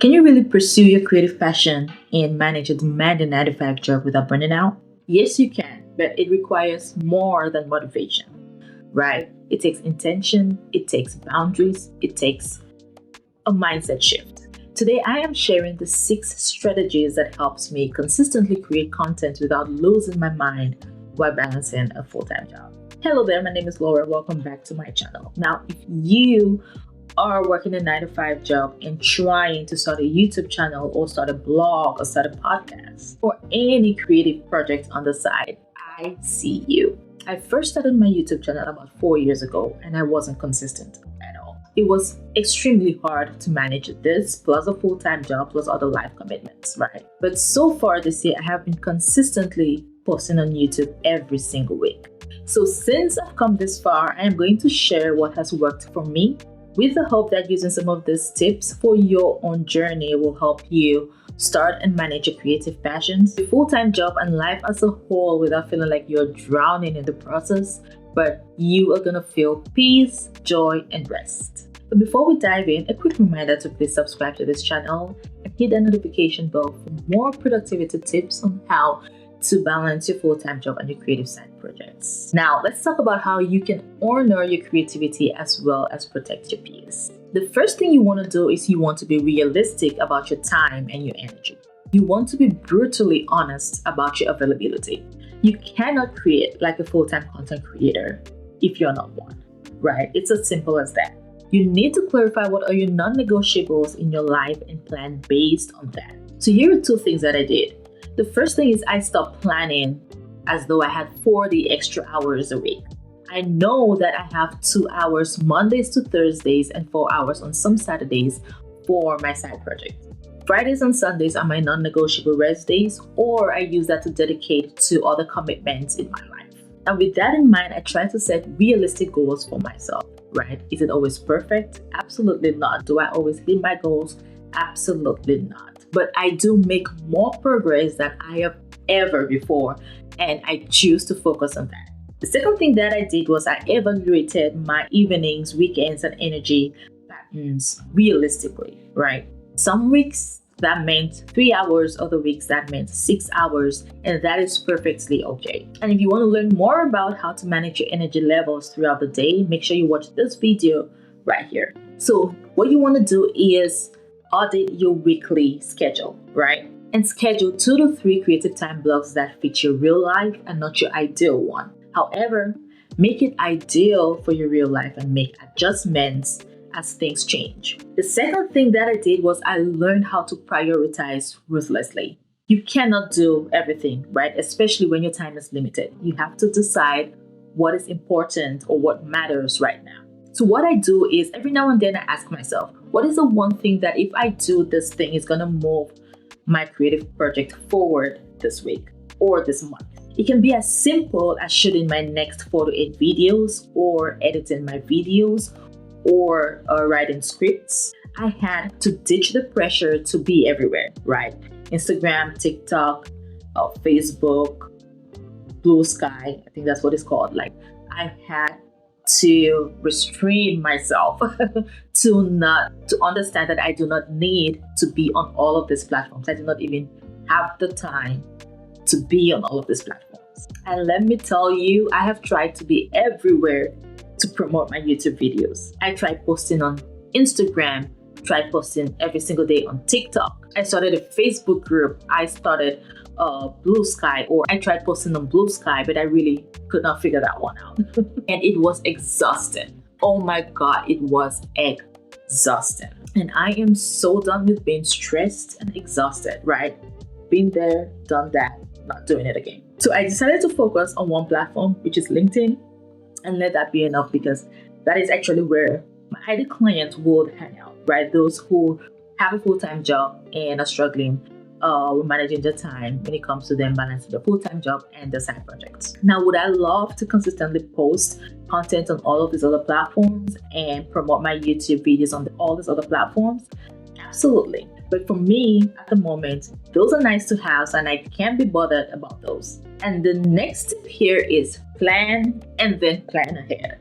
Can you really pursue your creative passion and manage a demanding 9 to 5 job without burning out? Yes, you can, but it requires more than motivation, right? It takes intention, it takes boundaries, it takes a mindset shift. Today, I am sharing the 6 strategies that helps me consistently create content without losing my mind while balancing a full-time job. Hello there, my name is Laura. Welcome back to my channel. Now, if you are working a 9 to 5 job and trying to start a YouTube channel or start a blog or start a podcast or any creative project on the side, I see you. I first started my YouTube channel about 4 years ago and I wasn't consistent at all. It was extremely hard to manage this plus a full-time job plus other life commitments, right? But so far this year, I have been consistently posting on YouTube every single week. So since I've come this far, I am going to share what has worked for me with the hope that using some of these tips for your own journey will help you start and manage your creative passions, your full-time job, and life as a whole without feeling like you're drowning in the process, but you are going to feel peace, joy, and rest. But before we dive in, a quick reminder to please subscribe to this channel and hit the notification bell for more productivity tips on how to balance your full-time job and your creative side projects. Now, let's talk about how you can honor your creativity as well as protect your peace. The first thing you want to do is you want to be realistic about your time and your energy. You want to be brutally honest about your availability. You cannot create like a full-time content creator if you're not one, right? It's as simple as that. You need to clarify what are your non-negotiables in your life and plan based on that. So here are 2 things that I did. The first thing is I stopped planning as though I had 40 extra hours a week. I know that I have 2 hours Mondays to Thursdays and 4 hours on some Saturdays for my side project. Fridays and Sundays are my non-negotiable rest days, or I use that to dedicate to other commitments in my life. And with that in mind, I try to set realistic goals for myself, right? Is it always perfect? Absolutely not. Do I always hit my goals? Absolutely not. But I do make more progress than I have ever before, and I choose to focus on that. The second thing that I did was I evaluated my evenings, weekends, and energy patterns realistically, right? Some weeks that meant 3 hours, other weeks that meant 6 hours, and that is perfectly okay. And if you want to learn more about how to manage your energy levels throughout the day, make sure you watch this video right here. So what you want to do is audit your weekly schedule, right? And schedule 2 to 3 creative time blocks that fit your real life and not your ideal one. However, make it ideal for your real life and make adjustments as things change. The second thing that I did was I learned how to prioritize ruthlessly. You cannot do everything, right? Especially when your time is limited. You have to decide what is important or what matters right now. So what I do is every now and then I ask myself, what is the one thing that if I do this thing is going to move my creative project forward this week or this month? It can be as simple as shooting my next 4 to 8 videos or editing my videos or writing scripts. I had to ditch the pressure to be everywhere, right? Instagram, TikTok, Facebook, Blue Sky, I think that's what it's called. Like I had to restrain myself to understand that I do not need to be on all of these platforms. I do not even have the time to be on all of these platforms. And let me tell you, I have tried to be everywhere to promote my YouTube videos. I tried posting on Instagram, tried posting every single day on TikTok. I started a Facebook group. I started Blue Sky, or I tried posting on Blue Sky, but I really could not figure that one out. And it was exhausting. Oh my God, it was exhausting. And I am so done with being stressed and exhausted, right? Been there, done that, not doing it again. So I decided to focus on one platform, which is LinkedIn, and let that be enough because that is actually where my ideal clients would hang out, right? Those who have a full-time job and are struggling with managing their time when it comes to them balancing the full-time job and the side projects. Now, would I love to consistently post content on all of these other platforms and promote my YouTube videos on all these other platforms? Absolutely. But for me, at the moment, those are nice to have and I can't be bothered about those. And the next tip here is plan and then plan ahead.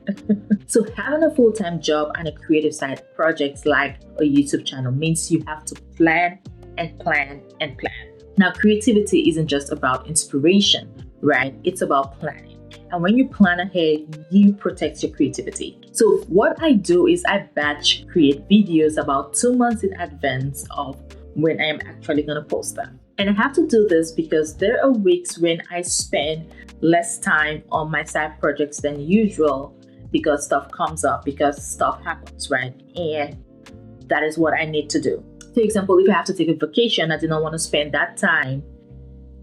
So having a full-time job and a creative side project like a YouTube channel means you have to plan and plan and plan. Now, creativity isn't just about inspiration, right? It's about planning. And when you plan ahead, you protect your creativity. So what I do is I batch create videos about 2 months in advance of when I am actually going to post them. And I have to do this because there are weeks when I spend less time on my side projects than usual because stuff comes up, because stuff happens, right? And that is what I need to do. For example, if I have to take a vacation, I do not want to spend that time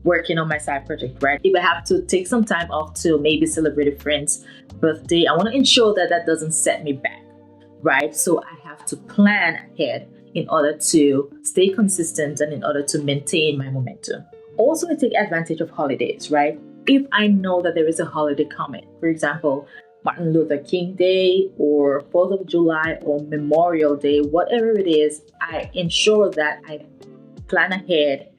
working on my side project, right? If I have to take some time off to maybe celebrate a friend's birthday, I want to ensure that that doesn't set me back, right? So I have to plan ahead in order to stay consistent and in order to maintain my momentum. Also, I take advantage of holidays, right? If I know that there is a holiday coming, for example, Martin Luther King Day or 4th of July or Memorial Day, whatever it is, I ensure that I plan ahead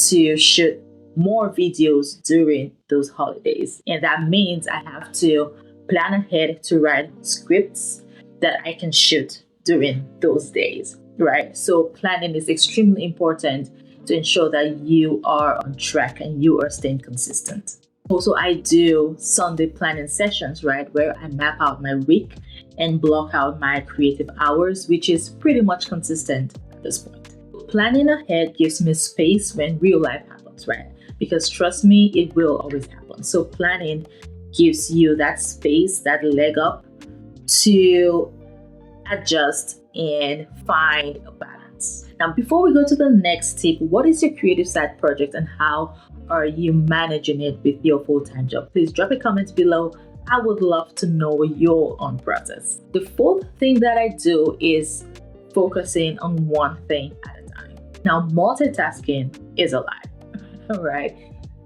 to shoot more videos during those holidays. And that means I have to plan ahead to write scripts that I can shoot during those days, right? So planning is extremely important to ensure that you are on track and you are staying consistent. Also, I do Sunday planning sessions, right, where I map out my week and block out my creative hours, which is pretty much consistent at this point. Planning ahead gives me space when real life happens, right? Because trust me, it will always happen. So planning gives you that space, that leg up to adjust and find a balance. Now, before we go to the next tip, what is your creative side project and how are you managing it with your full-time job? Please drop a comment below. I would love to know your own process. The fourth thing that I do is focusing on one thing at a time. Now, multitasking is a lie, all right?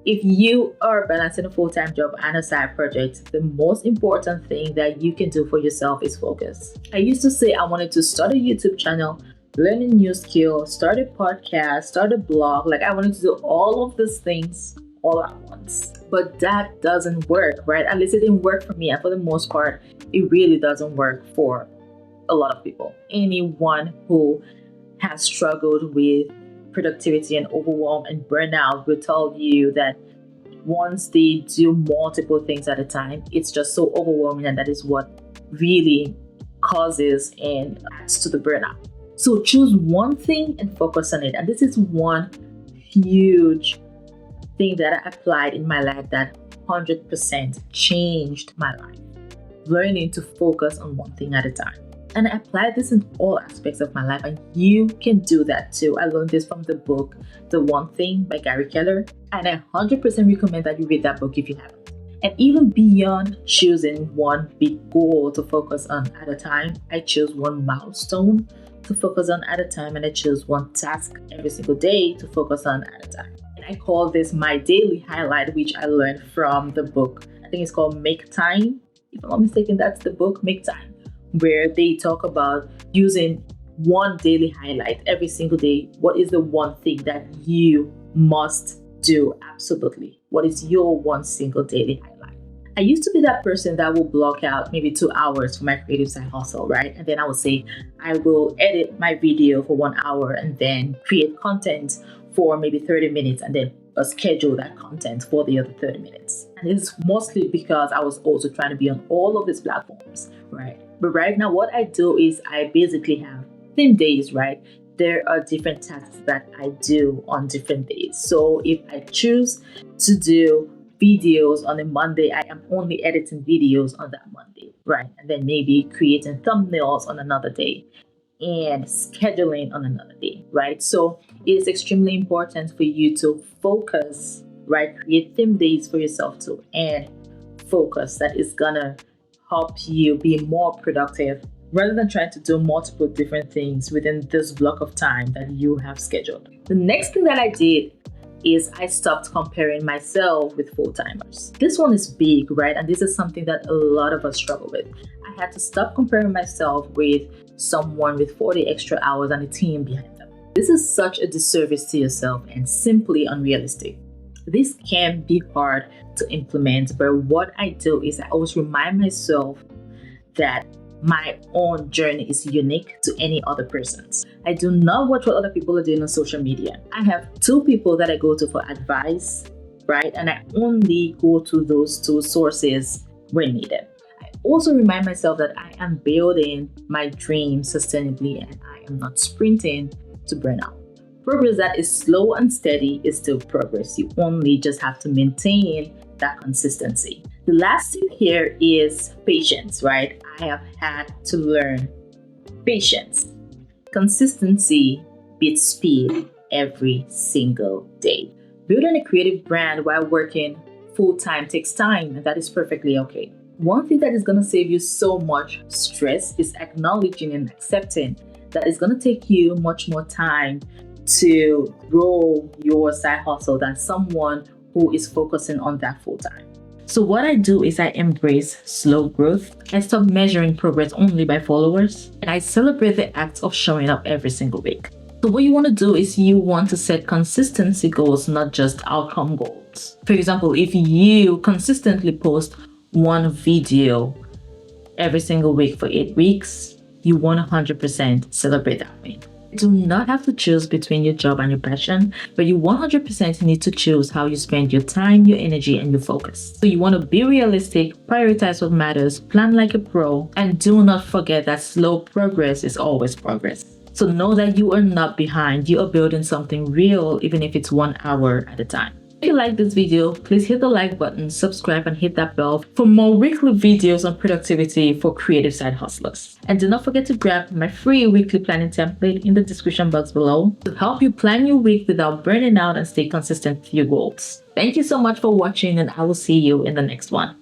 If you are balancing a full-time job and a side project, the most important thing that you can do for yourself is focus. I used to say I wanted to start a YouTube channel, learn a new skill, start a podcast, start a blog. Like I wanted to do all of these things all at once. But that doesn't work, right? At least it didn't work for me. And for the most part, it really doesn't work for a lot of people. Anyone who has struggled with productivity and overwhelm and burnout will tell you that once they do multiple things at a time, it's just so overwhelming, and that is what really causes and adds to the burnout. So choose one thing and focus on it. And this is one huge thing that I applied in my life that 100% changed my life. Learning to focus on one thing at a time. And I applied this in all aspects of my life, and you can do that too. I learned this from the book, The One Thing by Gary Keller, and I 100% recommend that you read that book if you haven't. And even beyond choosing one big goal to focus on at a time, I chose one milestone to focus on at a time, and I chose one task every single day to focus on at a time. And I call this my daily highlight, which I learned from the book. I think it's called Make Time. If I'm not mistaken, that's the book, Make Time, where they talk about using one daily highlight every single day. What is the one thing that you must do? Absolutely. What is your one single daily highlight? I used to be that person that will block out maybe 2 hours for my creative side hustle, right? And then I will say, I will edit my video for 1 hour and then create content for maybe 30 minutes and then schedule that content for the other 30 minutes. And it's mostly because I was also trying to be on all of these platforms, right? But right now, what I do is I basically have theme days, right? There are different tasks that I do on different days. So if I choose to do videos on a Monday, I am only editing videos on that Monday, right? And then maybe creating thumbnails on another day and scheduling on another day, right? So it is extremely important for you to focus, right? Create theme days for yourself too, and focus. That is gonna help you be more productive rather than trying to do multiple different things within this block of time that you have scheduled. The next thing that I did is I stopped comparing myself with full-timers. This one is big, right? And this is something that a lot of us struggle with. I had to stop comparing myself with someone with 40 extra hours and a team behind them. This is such a disservice to yourself and simply unrealistic. This can be hard to implement, but what I do is I always remind myself that my own journey is unique to any other person's. I do not watch what other people are doing on social media. I have two people that I go to for advice, right? And I only go to those two sources when needed. I also remind myself that I am building my dream sustainably and I am not sprinting to burnout. Progress that is slow and steady is still progress. You only just have to maintain that consistency. The last thing here is patience, right? I have had to learn patience. Consistency beats speed every single day. Building a creative brand while working full time takes time, and that is perfectly okay. One thing that is going to save you so much stress is acknowledging and accepting that it's going to take you much more time to grow your side hustle than someone who is focusing on that full time. So what I do is I embrace slow growth. I stop measuring progress only by followers, and I celebrate the act of showing up every single week. So what you want to do is you want to set consistency goals, not just outcome goals. For example, if you consistently post one video every single week for 8 weeks, you want 100% celebrate that win. You do not have to choose between your job and your passion, but you 100% need to choose how you spend your time, your energy, and your focus. So you want to be realistic, prioritize what matters, plan like a pro, and do not forget that slow progress is always progress. So know that you are not behind. You are building something real, even if it's 1 hour at a time. If you like this video, please hit the like button, subscribe, and hit that bell for more weekly videos on productivity for creative side hustlers. And do not forget to grab my free weekly planning template in the description box below to help you plan your week without burning out and stay consistent with your goals. Thank you so much for watching, and I will see you in the next one.